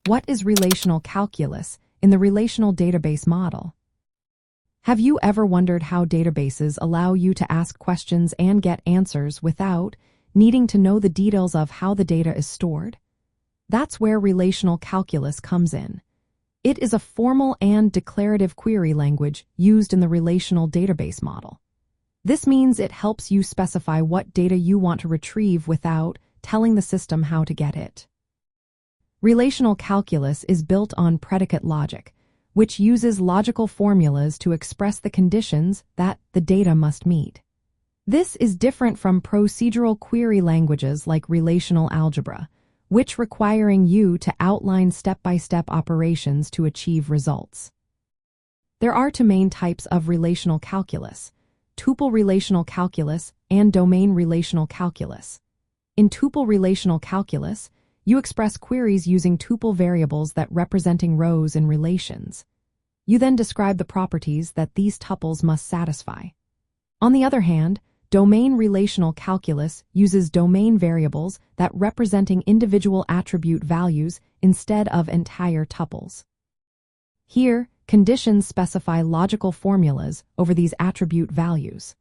What is relational calculus in the relational database model? Have you ever wondered how databases allow you to ask questions and get answers without needing to know the details of how the data is stored? That's where relational calculus comes in. It is a formal and declarative query language used in the relational database model. This means it helps you specify what data you want to retrieve without telling the system how to get it. Relational calculus is built on predicate logic, which uses logical formulas to express the conditions that the data must meet. This is different from procedural query languages like relational algebra, which requiring you to outline step-by-step operations to achieve results. There are two main types of relational calculus: tuple relational calculus and domain relational calculus. In tuple relational calculus, you express queries using tuple variables that representing rows in relations. You then describe the properties that these tuples must satisfy. On the other hand, domain relational calculus uses domain variables that representing individual attribute values instead of entire tuples. Here, conditions specify logical formulas over these attribute values.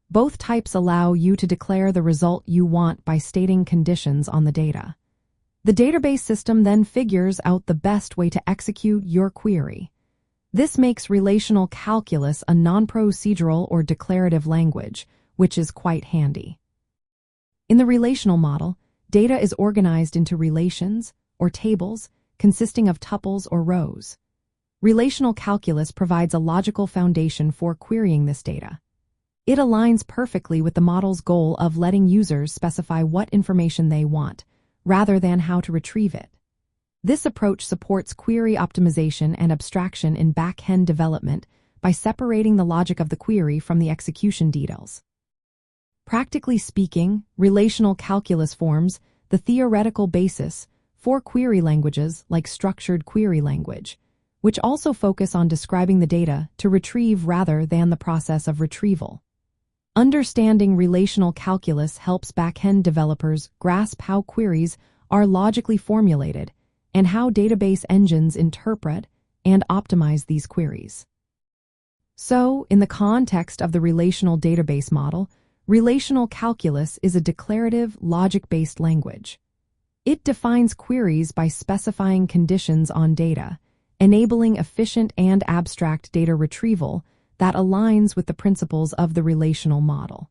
Both types allow you to declare the result you want by stating conditions on the data. The database system then figures out the best way to execute your query. This makes relational calculus a non-procedural or declarative language, which is quite handy. In the relational model, data is organized into relations, or tables, consisting of tuples or rows. Relational calculus provides a logical foundation for querying this data. It aligns perfectly with the model's goal of letting users specify what information they want, rather than how to retrieve it. This approach supports query optimization and abstraction in back-end development by separating the logic of the query from the execution details. Practically speaking, relational calculus forms the theoretical basis for query languages like structured query language, which also focus on describing the data to retrieve rather than the process of retrieval. Understanding relational calculus helps back-end developers grasp how queries are logically formulated and how database engines interpret and optimize these queries. So, in the context of the relational database model, relational calculus is a declarative, logic-based language. It defines queries by specifying conditions on data, enabling efficient and abstract data retrieval that aligns with the principles of the relational model.